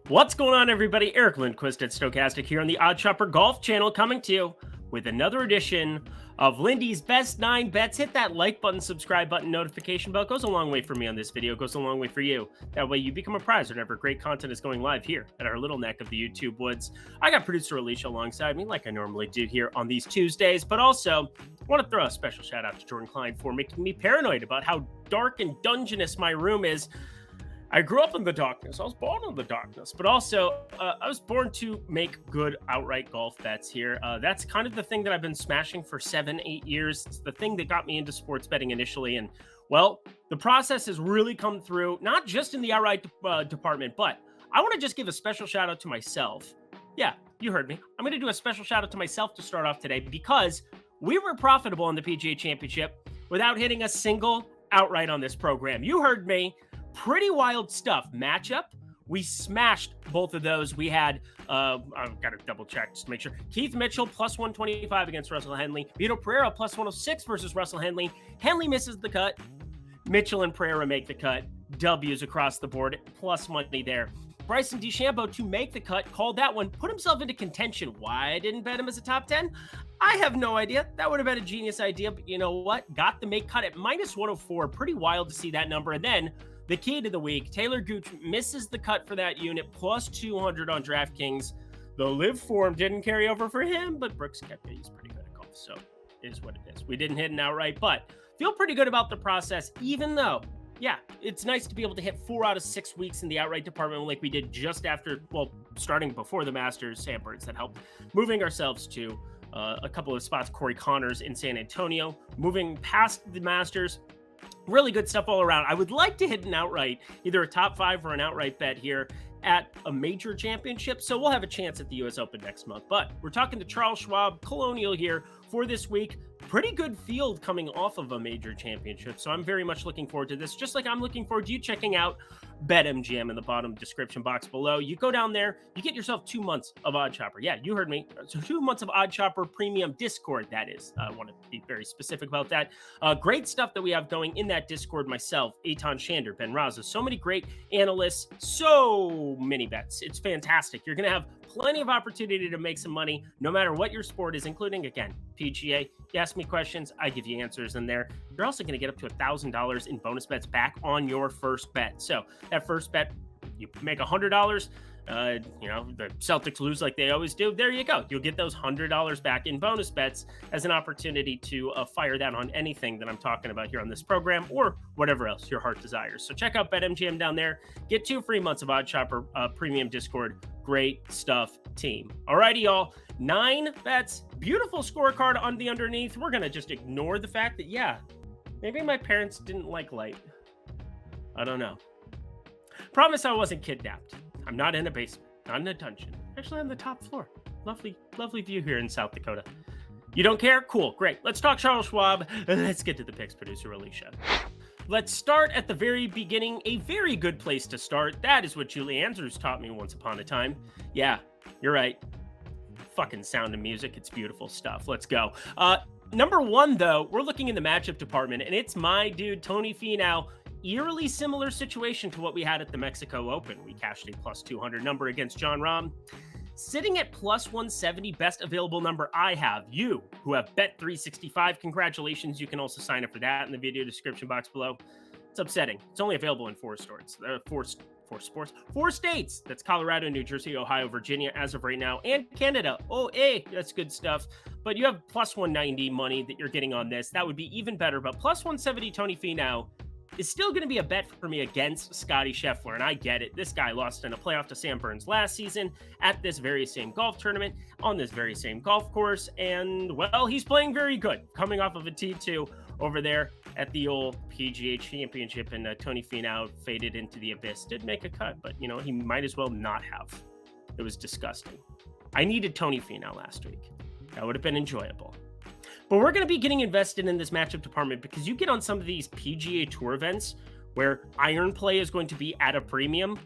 What's going on, everybody? Eric Lindquist at Stokastic here on the Odd Chopper Golf channel, coming to you with another edition of Lindy's Best 9 Bets. Hit that like button, subscribe button, notification bell. Goes a long way for me on this video. Goes a long way for you. That way you become a prize whenever great content is going live here at our little neck of the YouTube woods. I got producer Alicia alongside me like I normally do here on these Tuesdays, but also I want to throw a special shout out to Jordan Klein for making me paranoid about how dark and dungeonous my room is. I grew up in the darkness. I was born in the darkness, but also I was born to make good outright golf bets here. That's kind of the thing that I've been smashing for 7-8 years. It's the thing that got me into sports betting initially. And well, the process has really come through, not just in the outright department, but I want to just give a special shout out to myself. Yeah, you heard me. I'm going to do a special shout out to myself to start off today because we were profitable in the PGA Championship without hitting a single outright on this program. You heard me. Pretty wild stuff. Matchup, we smashed both of those. We had, I've got to double check just to make sure. Keith Mitchell plus 125 against Russell Henley. Vito Pereira plus 106 versus Russell Henley. Henley misses the cut. Mitchell and Pereira make the cut. W's across the board, plus money there. Bryson DeChambeau to make the cut, called that one, put himself into contention. Why I didn't bet him as a top 10? I have no idea. That would have been a genius idea, but you know what? Got the make cut at minus 104. Pretty wild to see that number. And then the key to the week, Taylor Gooch misses the cut for that unit, plus 200 on DraftKings. The live form didn't carry over for him, but Brooks Koepka, he's pretty good at golf, so it is what it is. We didn't hit an outright, but feel pretty good about the process, even though, yeah, it's nice to be able to hit 4 out of 6 weeks in the outright department like we did just after, well, starting before the Masters, Sam Burns that helped, moving ourselves to a couple of spots, Corey Connors in San Antonio, moving past the Masters. Really good stuff all around. I would like to hit an outright, either a top 5 or an outright bet here at a major championship. So we'll have a chance at the US Open next month. But we're talking to Charles Schwab, Colonial here for this week. Pretty good field coming off of a major championship. So I'm very much looking forward to this, just like I'm looking forward to you checking out BetMGM in the bottom description box below. You go down there, you get yourself 2 months of Odd Chopper. Yeah, you heard me. So 2 months of Odd Chopper Premium Discord, that is. I want to be very specific about that. Great stuff that we have going in that Discord. Myself, Eitan Shander, Ben Raza, so many great analysts, so many bets. It's fantastic. You're going to have plenty of opportunity to make some money, no matter what your sport is, including, again, PGA. You ask me questions, I give you answers in there. You're also going to get up to $1,000 in bonus bets back on your first bet. So that first bet, you make $100. The Celtics lose like they always do. There you go. You'll get those $100 back in bonus bets as an opportunity to fire that on anything that I'm talking about here on this program or whatever else your heart desires. So check out BetMGM down there. Get 2 free months of Odd Chopper Premium Discord. Great stuff, team. Alrighty, y'all. 9 bets. Beautiful scorecard on the underneath. We're going to just ignore the fact that, yeah, maybe my parents didn't like light. I don't know. Promise I wasn't kidnapped. I'm not in a basement, not in a dungeon. Actually, on the top floor. Lovely, lovely view here in South Dakota. You don't care? Cool, great. Let's talk Charles Schwab. Let's get to the picks, producer Alicia. Let's start at the very beginning. A very good place to start. That is what Julie Andrews taught me once upon a time. Yeah, you're right. Fucking Sound of Music. It's beautiful stuff. Let's go. Number 1, though, we're looking in the matchup department, and it's my dude, Tony Finau. Eerily similar situation to what we had at the Mexico Open. We cashed a plus 200 number against Jon Rahm. Sitting at plus 170, best available number I have. You who have bet 365, congratulations. You can also sign up for that in the video description box below. It's upsetting. It's only available in 4 stores. 4 states. That's Colorado, New Jersey, Ohio, Virginia as of right now, and Canada. Oh, hey, that's good stuff. But you have plus 190 money that you're getting on this. That would be even better. But plus 170 Tony Finau is still going to be a bet for me against Scottie Scheffler, and I get it. This guy lost in a playoff to Sam Burns last season at this very same golf tournament on this very same golf course, and, well, he's playing very good, coming off of a T2 over there at the old PGA Championship, and Tony Finau faded into the abyss. Did make a cut, but, he might as well not have. It was disgusting. I needed Tony Finau last week. That would have been enjoyable. But we're going to be getting invested in this matchup department because you get on some of these PGA Tour events where iron play is going to be at a premium.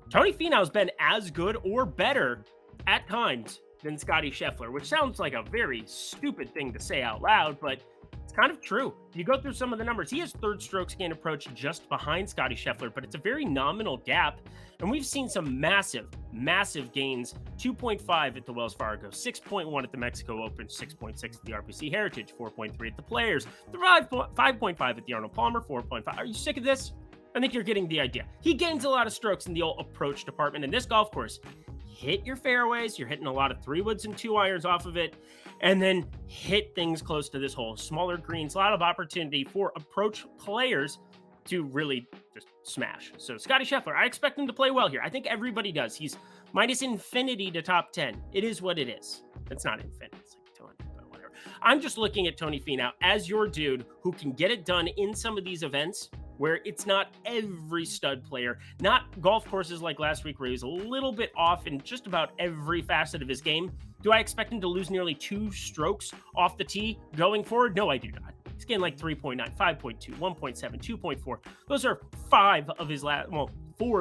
Tony Finau's been as good or better at times than Scottie Scheffler, which sounds like a very stupid thing to say out loud, but It's kind of true. You go through some of the numbers. He has third strokes gain approach just behind Scottie Scheffler, but it's a very nominal gap. And we've seen some massive gains. 2.5 at the Wells Fargo, 6.1 at the Mexico Open, 6.6 at the RBC Heritage, 4.3 at the Players, 5.5 at the Arnold Palmer, 4.5. Are you sick of this? I think you're getting the idea. He gains a lot of strokes in the old approach department. In this golf course, hit your fairways. You're hitting a lot of 3 woods and 2 irons off of it, and then hit things close to this hole. Smaller greens, a lot of opportunity for approach players to really just smash. So Scottie Scheffler, I expect him to play well here. I think everybody does. He's minus infinity to top 10. It is what it is. It's not infinite. It's like 200, but whatever. I'm just looking at Tony Finau as your dude who can get it done in some of these events where it's not every stud player, not golf courses like last week where he was a little bit off in just about every facet of his game. Do I expect him to lose nearly 2 strokes off the tee going forward? No, I do not. He's getting like 3.9, 5.2, 1.7, 2.4. Those are 4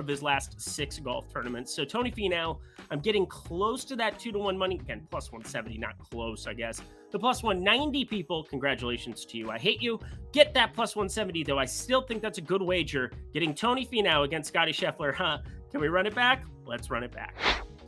of his last 6 golf tournaments. So Tony Finau, I'm getting close to that 2-to-1 money. Again, plus 170, not close, I guess. The plus 190 people, congratulations to you. I hate you. Get that plus 170, though. I still think that's a good wager. Getting Tony Finau against Scottie Scheffler, huh? Can we run it back? Let's run it back.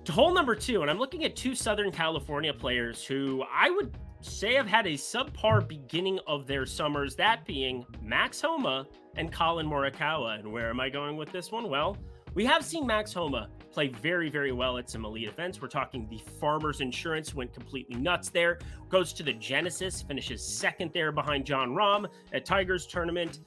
To hole number 2, and I'm looking at 2 Southern California players who I would say have had a subpar beginning of their summers, that being Max Homa and Collin Morikawa. And where am I going with this one? Well, we have seen Max Homa play very well at some elite events. We're talking the Farmers Insurance, went completely nuts there. Goes to the Genesis, finishes 2nd there behind Jon Rahm at Tiger's tournament.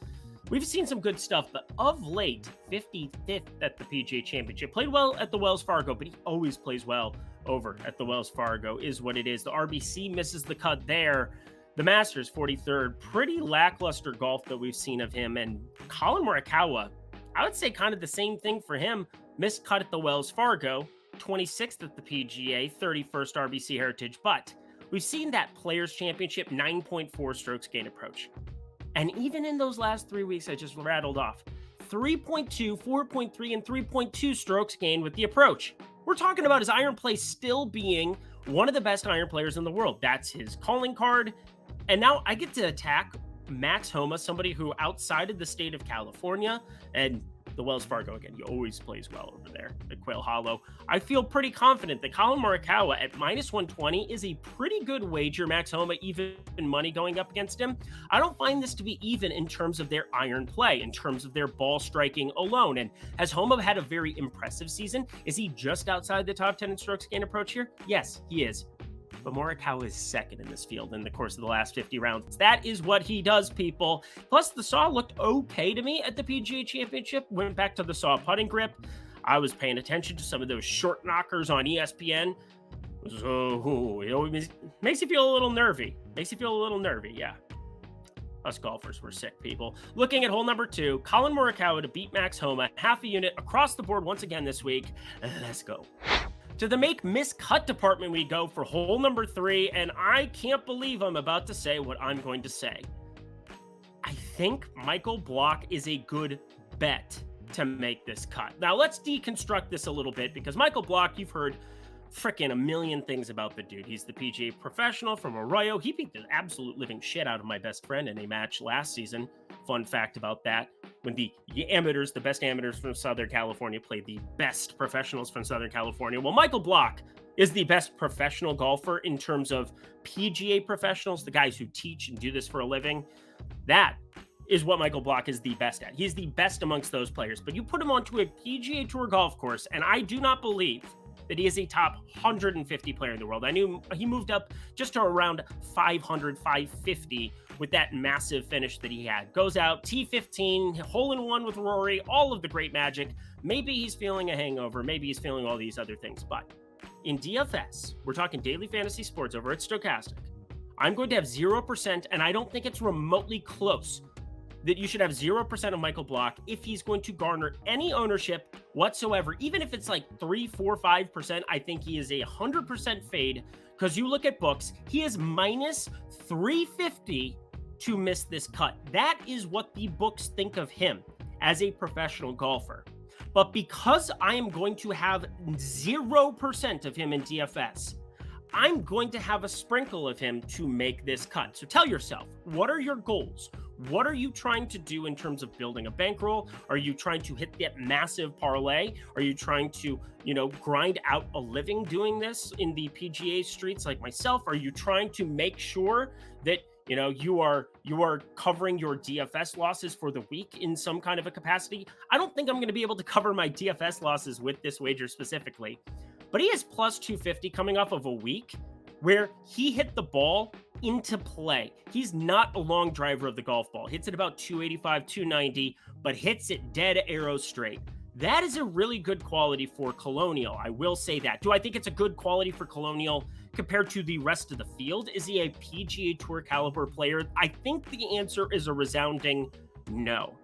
We've seen some good stuff, but of late, 55th at the PGA Championship. Played well at the Wells Fargo, but he always plays well over at the Wells Fargo, is what it is. The RBC misses the cut there. The Masters, 43rd. Pretty lackluster golf that we've seen of him. And Collin Morikawa, I would say kind of the same thing for him. Missed cut at the Wells Fargo, 26th at the PGA, 31st RBC Heritage. But we've seen that Players Championship 9.4 strokes gain approach. And even in those last 3 weeks I just rattled off, 3.2, 4.3, and 3.2 strokes gained with the approach. We're talking about his iron play still being one of the best iron players in the world. That's his calling card. And now I get to attack Max Homa, somebody who outside of the state of California and the Wells Fargo, again, he always plays well over there at Quail Hollow. I feel pretty confident that Collin Morikawa at minus 120 is a pretty good wager. Max Homa, even money going up against him. I don't find this to be even in terms of their iron play, in terms of their ball striking alone. And has Homa had a very impressive season? Is he just outside the top 10 in strokes gain approach here? Yes, he is. But Morikawa is 2nd in this field in the course of the last 50 rounds. That is what he does, people. Plus, the saw looked okay to me at the PGA Championship. Went back to the saw putting grip. I was paying attention to some of those short knockers on ESPN. So, it always makes you feel a little nervy. Yeah. Us golfers were sick, people. Looking at hole number 2, Collin Morikawa to beat Max Homa. Half a unit across the board once again this week. Let's go. To the make-miss cut department we go for hole number 3, and I can't believe I'm about to say what I'm going to say. I think Michael Block is a good bet to make this cut. Now, let's deconstruct this a little bit, because Michael Block, you've heard frickin' a million things about the dude. He's the PGA professional from Arroyo. He beat the absolute living shit out of my best friend in a match last season. Fun fact about that, when the amateurs, the best amateurs from Southern California, played the best professionals from Southern California. Well, Michael Block is the best professional golfer in terms of PGA professionals, the guys who teach and do this for a living. That is what Michael Block is the best at. He's the best amongst those players. But you put him onto a PGA Tour golf course, and I do not believe that he is a top 150 player in the world. I knew he moved up just to around 500, 550 with that massive finish that he had. Goes out, T15, hole-in-one with Rory, all of the great magic. Maybe he's feeling a hangover. Maybe he's feeling all these other things. But in DFS, we're talking daily fantasy sports over at Stokastic, I'm going to have 0%, and I don't think it's remotely close that you should have 0% of Michael Block if he's going to garner any ownership whatsoever. Even if it's like 3, 4, 5%, I think he is a 100% fade, because you look at books, he is minus 350 to miss this cut. That is what the books think of him as a professional golfer. But because I am going to have 0% of him in DFS, I'm going to have a sprinkle of him to make this cut. So tell yourself, what are your goals? What are you trying to do in terms of building a bankroll? Are you trying to hit that massive parlay? Are you trying to, grind out a living doing this in the PGA streets like myself? Are you trying to make sure that you are covering your DFS losses for the week in some kind of a capacity? I don't think I'm going to be able to cover my DFS losses with this wager specifically, but he is plus 250 coming off of a week where he hit the ball into play. He's not a long driver of the golf ball. Hits it about 285, 290, but hits it dead arrow straight. That is a really good quality for Colonial. I will say that. Do I think it's a good quality for Colonial compared to the rest of the field? Is he a PGA Tour caliber player? I think the answer is a resounding no.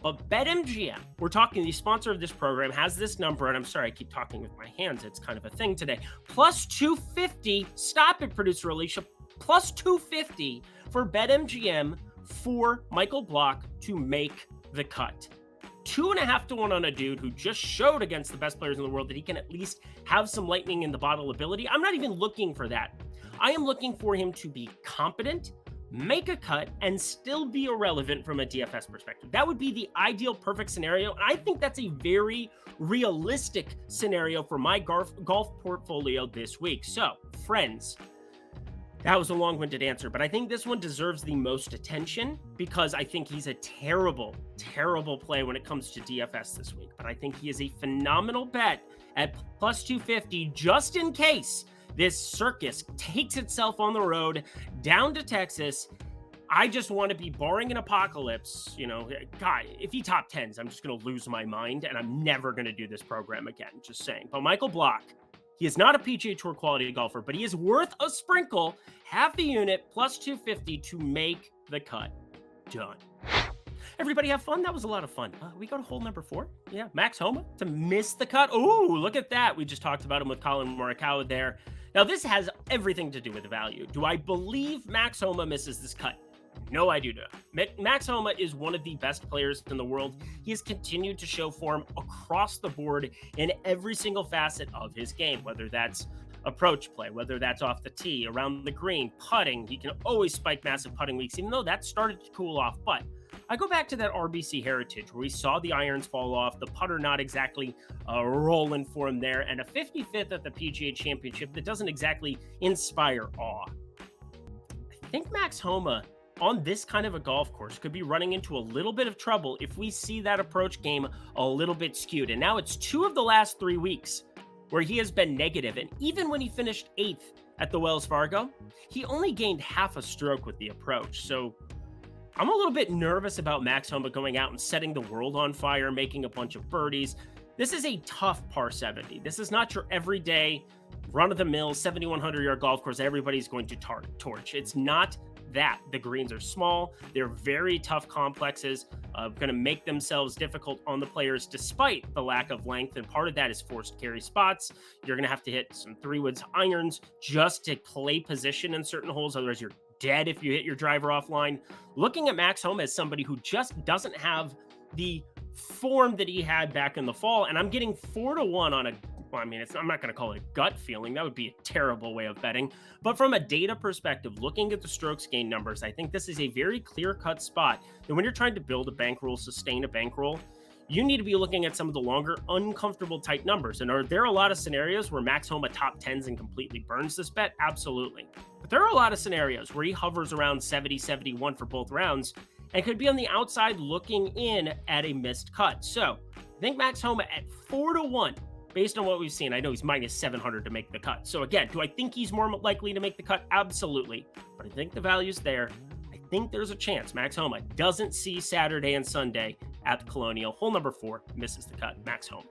But BetMGM, we're talking, the sponsor of this program, has this number, and I'm sorry, I keep talking with my hands. It's kind of a thing today. Plus 250. Stop it, producer Alicia. Plus 250 for BetMGM for Michael Block to make the cut. 2.5 to 1 on a dude who just showed against the best players in the world that he can at least have some lightning in the bottle ability. I'm not even looking for that. I am looking for him to be competent, make a cut, and still be irrelevant from a DFS perspective. That would be the ideal perfect scenario. And I think that's a very realistic scenario for my golf portfolio this week. So, friends, that was a long-winded answer, but I think this one deserves the most attention because I think he's a terrible, terrible play when it comes to DFS this week. But I think he is a phenomenal bet at plus 250 just in case this circus takes itself on the road down to Texas. I just want to be, barring an apocalypse, God, if he top 10s, I'm just going to lose my mind and I'm never going to do this program again. Just saying. But Michael Block, he is not a PGA Tour quality golfer, but he is worth a sprinkle, half the unit, plus 250 to make the cut. Done. Everybody have fun? That was a lot of fun. We go to hole number 4. Yeah, Max Homa to miss the cut. Oh, look at that. We just talked about him with Collin Morikawa there. Now, this has everything to do with the value. Do I believe Max Homa misses this cut? No, I do not. Max Homa is one of the best players in the world. He has continued to show form across the board in every single facet of his game, whether that's approach play, whether that's off the tee, around the green, putting. He can always spike massive putting weeks, even though that started to cool off. But I go back to that RBC heritage where we saw the irons fall off, the putter not exactly rolling for him there, and a 55th at the PGA Championship that doesn't exactly inspire awe. I think Max Homa on this kind of a golf course could be running into a little bit of trouble if we see that approach game a little bit skewed. And now it's 2 of the last 3 weeks where he has been negative. And even when he finished 8th at the Wells Fargo, he only gained half a stroke with the approach. So I'm a little bit nervous about Max Homa going out and setting the world on fire, making a bunch of birdies. This is a tough par 70. This is not your everyday run-of-the-mill 7,100-yard golf course everybody's going to torch. It's not that. The greens are small. They're very tough complexes, going to make themselves difficult on the players despite the lack of length. And part of that is forced carry spots. You're going to have to hit some 3-woods irons just to play position in certain holes. Otherwise, you're dead if you hit your driver offline. Looking at Max Homa as somebody who just doesn't have the form that he had back in the fall. And I'm getting 4 to 1 on I'm not going to call it a gut feeling. That would be a terrible way of betting. But from a data perspective, looking at the strokes gain numbers, I think this is a very clear-cut spot that when you're trying to build a bankroll, sustain a bankroll, you need to be looking at some of the longer, uncomfortable type numbers. And are there a lot of scenarios where Max Homa top 10s and completely burns this bet? Absolutely. But there are a lot of scenarios where he hovers around 70, 71 for both rounds and could be on the outside looking in at a missed cut. So I think Max Homa at 4 to 1. Based on what we've seen, I know he's minus 700 to make the cut. So again, do I think he's more likely to make the cut? Absolutely. But I think the value's there. I think there's a chance Max Homa doesn't see Saturday and Sunday at the Colonial. Hole number 4 misses the cut. Max Homa.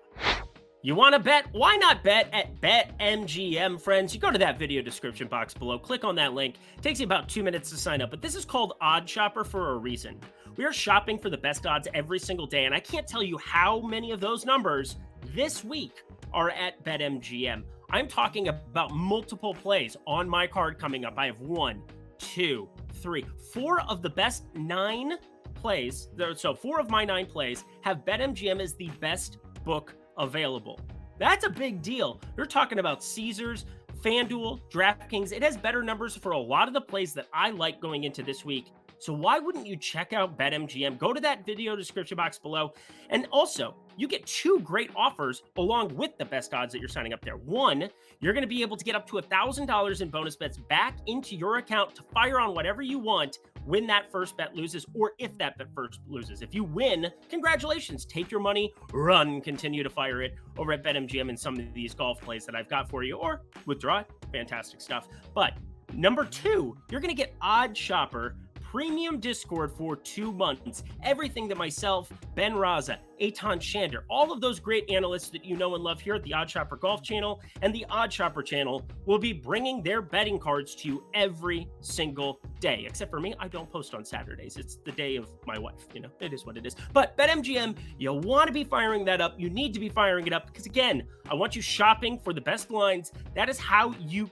You want to bet? Why not bet at BetMGM, friends? You go to that video description box below, click on that link. It takes you about 2 minutes to sign up, but this is called Odd Shopper for a reason. We are shopping for the best odds every single day, and I can't tell you how many of those numbers this week are at BetMGM. I'm talking about multiple plays on my card coming up. I have 1, 2, 3, 4 of the best 9 plays. So 4 of my 9 plays have BetMGM as the best book available. That's a big deal. You're talking about Caesars, FanDuel, DraftKings, it has better numbers for a lot of the plays that I like going into this week. So why wouldn't you check out BetMGM? Go to that video description box below. And also, you get 2 great offers along with the best odds that you're signing up there. One, you're going to be able to get up to $1,000 in bonus bets back into your account to fire on whatever you want when that first bet loses, or if that bet first loses. If you win, congratulations. Take your money, run, continue to fire it over at BetMGM in some of these golf plays that I've got for you, or withdraw it. Fantastic stuff. But number 2, you're going to get Odd Shopper Premium Discord for 2 months. Everything that myself, Ben Raza, Eitan Shander, all of those great analysts that you know and love here at the Odd Shopper Golf channel and the Odd Shopper channel will be bringing their betting cards to you every single day. Except for me, I don't post on Saturdays. It's the day of my wife. You know, it is what it is. But BetMGM, you want to be firing that up. You need to be firing it up because, again, I want you shopping for the best lines. That is how you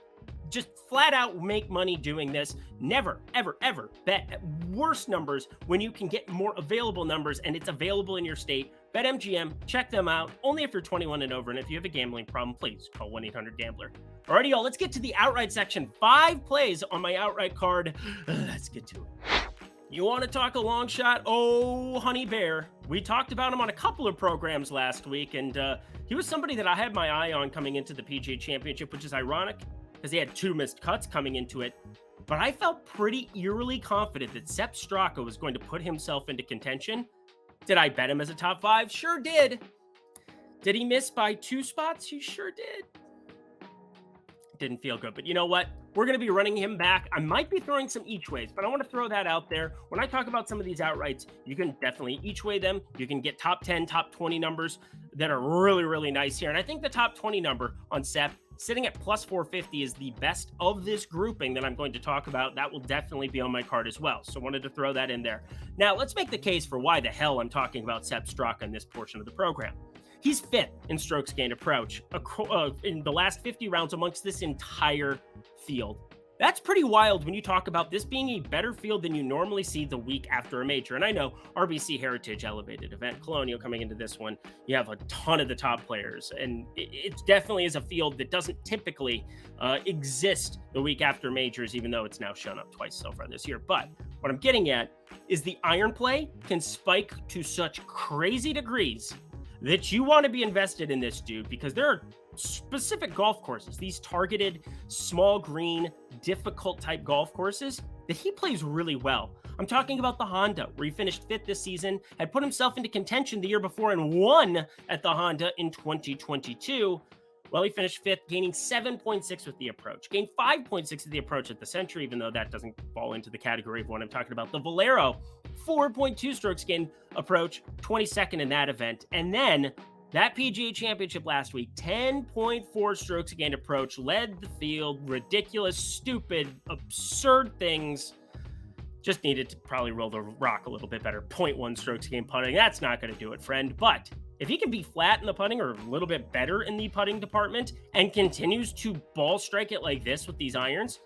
just flat out make money doing this. Never, ever, ever bet at worse numbers when you can get more available numbers and it's available in your state. BetMGM, check them out. Only if you're 21 and over. And if you have a gambling problem, please call 1-800-GAMBLER. Alrighty, y'all, let's get to the outright section. 5 plays on my outright card. Let's get to it. You want to talk a long shot? Oh, Honey Bear. We talked about him on a couple of programs last week, and he was somebody that I had my eye on coming into the PGA Championship, which is ironic, because he had 2 missed cuts coming into it. But I felt pretty eerily confident that Sepp Straka was going to put himself into contention. Did I bet him as a top 5? Sure did. Did he miss by 2 spots? He sure did. Didn't feel good. But you know what? We're going to be running him back. I might be throwing some each ways, but I want to throw that out there. When I talk about some of these outrights, you can definitely each way them. You can get top 10, top 20 numbers that are really, really nice here. And I think the top 20 number on Sepp sitting at plus 450 is the best of this grouping that I'm going to talk about. That will definitely be on my card as well. So wanted to throw that in there. Now, let's make the case for why the hell I'm talking about Sepp Straka in this portion of the program. He's 5th in strokes gained approach in the last 50 rounds amongst this entire field. That's pretty wild when you talk about this being a better field than you normally see the week after a major. And I know RBC Heritage elevated event, Colonial coming into this one, you have a ton of the top players. And it definitely is a field that doesn't typically exist the week after majors, even though it's now shown up twice so far this year. But what I'm getting at is the iron play can spike to such crazy degrees that you want to be invested in this dude, because there are specific golf courses, these targeted small green, difficult type golf courses that he plays really well. I'm talking about the Honda, where he finished 5th this season, had put himself into contention the year before and won at the Honda in 2022. Well, he finished 5th, gaining 7.6 with the approach, gained 5.6 with the approach at the Century, even though that doesn't fall into the category of what I'm talking about. The Valero, 4.2 strokes gained approach, 22nd in that event. And then that PGA Championship last week, 10.4 strokes gained approach, led the field, ridiculous, stupid, absurd things. Just needed to probably roll the rock a little bit better. 0.1 strokes gained putting. That's not going to do it, friend. But if he can be flat in the putting or a little bit better in the putting department and continues to ball strike it like this with these irons,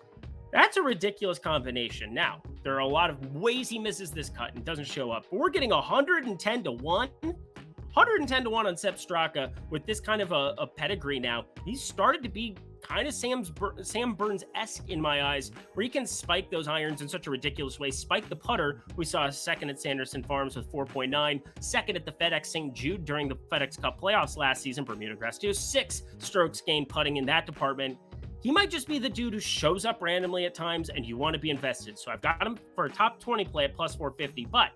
that's a ridiculous combination. Now, there are a lot of ways he misses this cut and doesn't show up. But we're getting 110 to 1. 110 to 1 on Sepp Straka with this kind of a pedigree now. He's started to be kind of Sam Burns-esque in my eyes, where he can spike those irons in such a ridiculous way. Spike the putter. We saw 2nd at Sanderson Farms with 4.9, 2nd at the FedEx St. Jude during the FedEx Cup playoffs last season, Bermuda Grass 2, 6 strokes gained putting in that department. He might just be the dude who shows up randomly at times and you want to be invested. So I've got him for a top 20 play at plus 450, but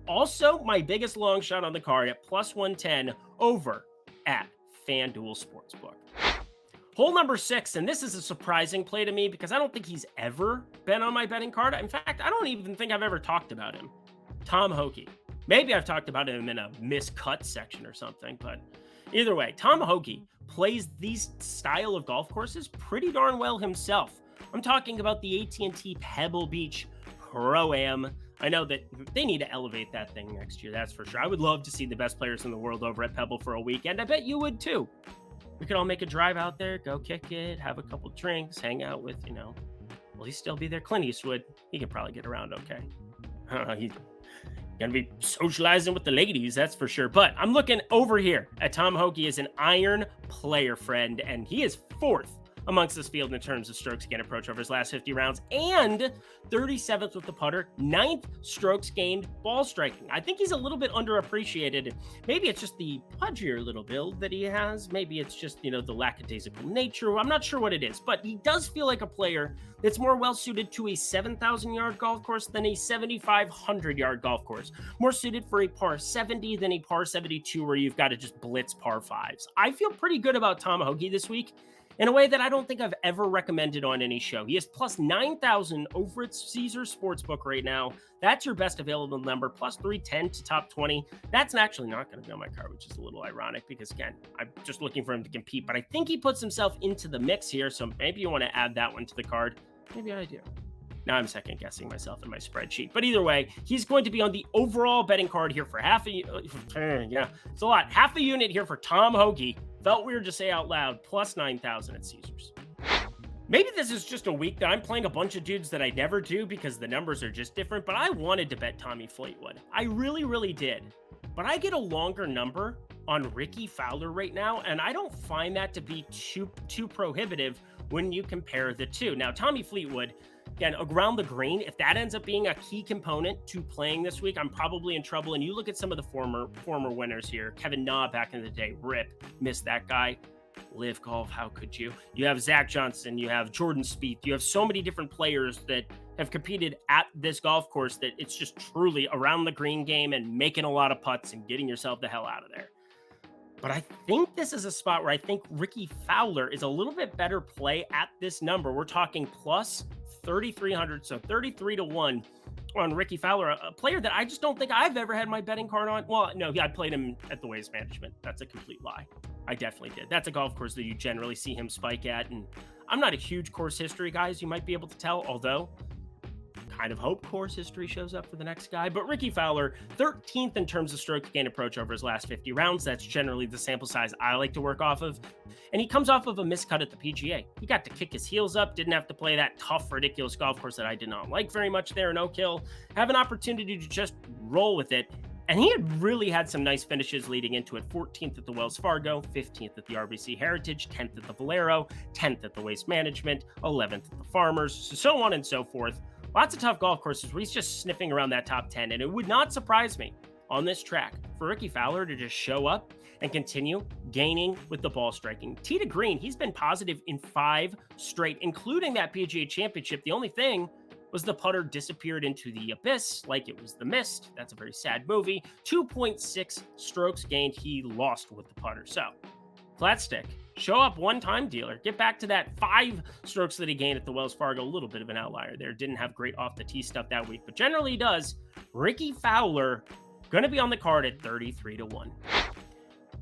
also my biggest long shot on the card at plus 110 over at FanDuel Sportsbook. Hole number 6, and this is a surprising play to me because I don't think he's ever been on my betting card. In fact, I don't even think I've ever talked about him. Tom Hoge. Maybe I've talked about him in a miscut section or something, but either way, Tom Hoge plays these style of golf courses pretty darn well himself. I'm talking about the AT&T Pebble Beach Pro-Am. I know that they need to elevate that thing next year, that's for sure. I would love to see the best players in the world over at Pebble for a weekend. I bet you would too. We could all make a drive out there, go kick it, have a couple drinks, hang out with, will he still be there? Clint Eastwood. He could probably get around okay. He's going to be socializing with the ladies, that's for sure. But I'm looking over here at Tom Hoge as an iron player, friend, and he is 4th amongst this field in terms of strokes gained approach over his last 50 rounds, and 37th with the putter, 9th strokes gained ball striking. I think he's a little bit underappreciated. Maybe it's just the pudgier little build that he has. Maybe it's just, the lackadaisical nature. I'm not sure what it is, but he does feel like a player that's more well-suited to a 7,000-yard golf course than a 7,500-yard golf course. More suited for a par 70 than a par 72 where you've got to just blitz par 5s. I feel pretty good about Tom Hoge this week in a way that I don't think I've ever recommended on any show. He is plus 9,000 over at Caesar Sportsbook right now. That's your best available number, plus 310 to top 20. That's actually not going to be on my card, which is a little ironic because, again, I'm just looking for him to compete. But I think he puts himself into the mix here, so maybe you want to add that one to the card. Maybe I do. Now I'm second guessing myself in my spreadsheet. But either way, he's going to be on the overall betting card here for half a unit here for Tom Hoge. Felt weird to say out loud, plus 9,000 at Caesars. Maybe this is just a week that I'm playing a bunch of dudes that I never do because the numbers are just different, but I wanted to bet Tommy Fleetwood. I really, really did. But I get a longer number on Rickie Fowler right now, and I don't find that to be too prohibitive when you compare the two. Now, Tommy Fleetwood, again, around the green, if that ends up being a key component to playing this week, I'm probably in trouble. And you look at some of the former winners here. Kevin Na back in the day, rip, missed that guy. Live Golf, how could you? You have Zach Johnson, you have Jordan Spieth, you have so many different players that have competed at this golf course that it's just truly around the green game and making a lot of putts and getting yourself the hell out of there. But I think this is a spot where I think Rickie Fowler is a little bit better play at this number. We're talking plus 3,300, so 33 to 1 on Rickie Fowler, a player that I just don't think I've ever had my betting card on. Well, no, I played him at the Waste Management. That's a complete lie. I definitely did. That's a golf course that you generally see him spike at. And I'm not a huge course history guy, as you might be able to tell, although kind of hope course history shows up for the next guy. But Rickie Fowler, 13th in terms of stroke gain approach over his last 50 rounds. That's generally the sample size I like to work off of. And he comes off of a miscut at the PGA. He got to kick his heels up, didn't have to play that tough, ridiculous golf course that I did not like very much there in Oak Hill. Have an opportunity to just roll with it. And he had really had some nice finishes leading into it. 14th at the Wells Fargo, 15th at the RBC Heritage, 10th at the Valero, 10th at the Waste Management, 11th at the Farmers, so on and so forth. Lots of tough golf courses where he's just sniffing around that top 10. And it would not surprise me on this track for Rickie Fowler to just show up and continue gaining with the ball striking. Tee to green, he's been positive in 5 straight, including that PGA Championship. The only thing was the putter disappeared into the abyss like it was The Mist. That's a very sad movie. 2.6 strokes gained. He lost with the putter. So, flat stick. Show up one-time dealer. Get back to that 5 strokes that he gained at the Wells Fargo. A little bit of an outlier there. Didn't have great off-the-tee stuff that week, but generally he does. Rickie Fowler, going to be on the card at 33 to 1.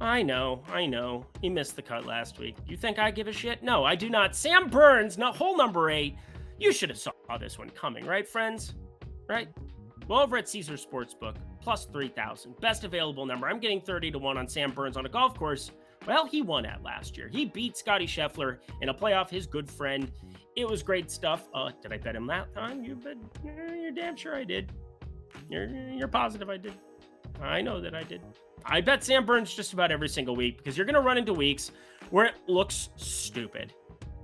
I know. He missed the cut last week. You think I give a shit? No, I do not. Sam Burns, hole number 8. You should have saw this one coming, right, friends? Right? Well, over at Caesar Sportsbook, plus 3,000. Best available number. I'm getting 30 to 1 on Sam Burns on a golf course. Well, he won at last year. He beat Scottie Scheffler in a playoff, his good friend. It was great stuff. Did I bet him that time? You bet. You're damn sure I did. You're positive I did. I know that I did. I bet Sam Burns just about every single week because you're going to run into weeks where it looks stupid.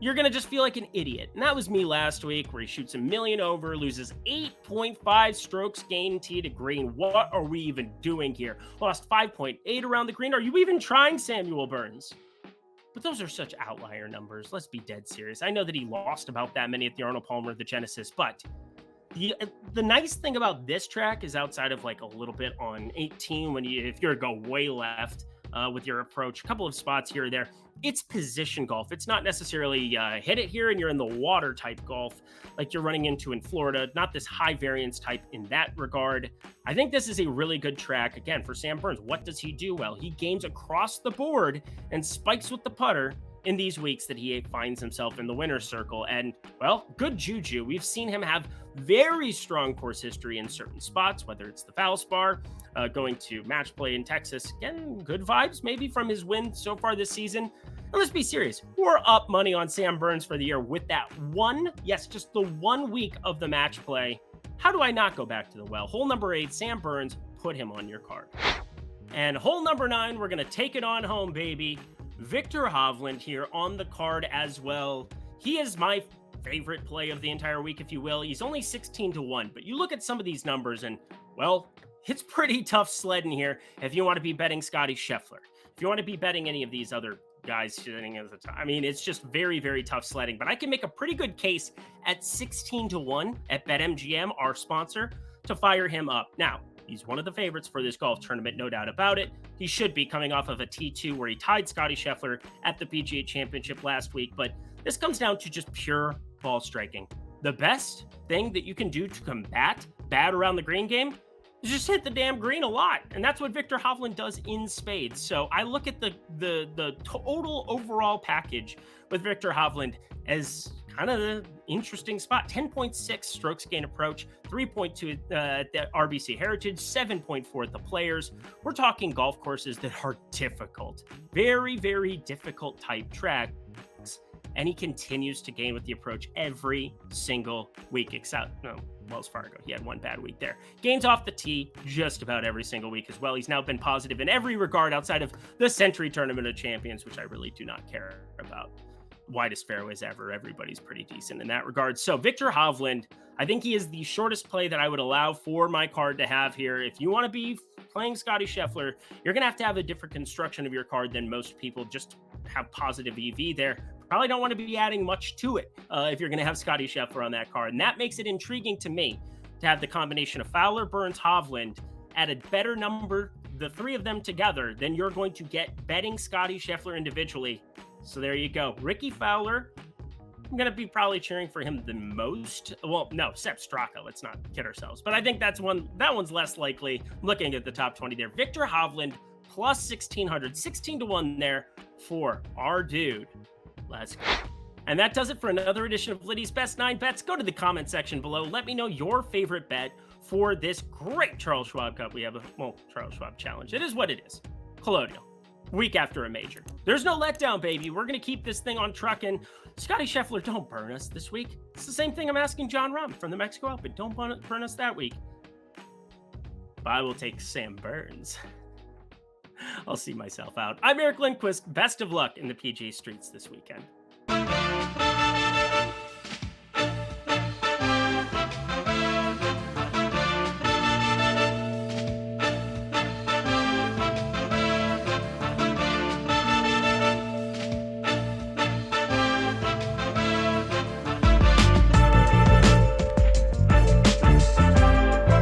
You're going to just feel like an idiot. And that was me last week where he shoots a million over, loses 8.5 strokes gained tee to green. What are we even doing here? Lost 5.8 around the green. Are you even trying, Samuel Burns? But those are such outlier numbers. Let's be dead serious. I know that he lost about that many at the Arnold Palmer, the Genesis, but the nice thing about this track is outside of like a little bit on 18, if you're to go way left with your approach, a couple of spots here or there, it's position golf. It's not necessarily hit it here and you're in the water type golf like you're running into in Florida. Not this high variance type in that regard. I think this is a really good track. Again, for Sam Burns, what does he do well? He gains across the board and spikes with the putter in these weeks that he finds himself in the winner's circle. And, well, good juju. We've seen him have very strong course history in certain spots, whether it's the Valspar, going to match play in Texas. Again, good vibes maybe from his win so far this season. And let's be serious. We're up money on Sam Burns for the year with that just the 1 week of the match play. How do I not go back to the well? Hole number 8, Sam Burns, put him on your card. And hole number 9, we're going to take it on home, baby. Viktor Hovland here on the card as well. He is my favorite play of the entire week, if you will. He's only 16-1, but you look at some of these numbers and, well, it's pretty tough sledding here if you want to be betting Scottie Scheffler. If you want to be betting any of these other guys sitting at the top, I mean, it's just very, very tough sledding, but I can make a pretty good case at 16-1 at BetMGM, our sponsor, to fire him up. Now, he's one of the favorites for this golf tournament, no doubt about it. He should be coming off of a T2 where he tied Scottie Scheffler at the PGA Championship last week, but this comes down to just pure ball striking. The best thing that you can do to combat bad around the green game is just hit the damn green a lot, and that's what Viktor Hovland does in spades. So I look at the total overall package with Viktor Hovland as kind of the interesting spot. 10.6 strokes gain approach, 3.2 at the RBC Heritage, 7.4 at the Players. We're talking golf courses that are difficult, very, very difficult type tracks. And he continues to gain with the approach every single week, except Wells Fargo. He had one bad week there. Gains off the tee just about every single week as well. He's now been positive in every regard outside of the Century Tournament of Champions, which I really do not care about. Widest fairways ever. Everybody's pretty decent in that regard. So Viktor Hovland, I think he is the shortest play that I would allow for my card to have here. If you want to be playing Scottie Scheffler, you're going to have a different construction of your card than most people. Just have positive EV there. Probably don't want to be adding much to it if you're going to have Scottie Scheffler on that card. And that makes it intriguing to me to have the combination of Fowler, Burns, Hovland at a better number, the three of them together, than you're going to get betting Scottie Scheffler individually. So there you go. Rickie Fowler, I'm going to be probably cheering for him the most. Well, no, Sepp Straka. Let's not kid ourselves. But I think that one's less likely. Looking at the top 20 there. Viktor Hovland plus 1,600, 16-1 there for our dude. Let's go. And that does it for another edition of Liddy's Best 9 Bets. Go to the comment section below. Let me know your favorite bet for this great Charles Schwab Cup. We have Charles Schwab Challenge. It is what it is. Colonial. Week after a major. There's no letdown, baby. We're going to keep this thing on trucking. Scottie Scheffler, don't burn us this week. It's the same thing I'm asking John Rahm from the Mexico Open. Don't burn us that week. But I will take Sam Burns. I'll see myself out. I'm Eric Lindquist. Best of luck in the PGA streets this weekend.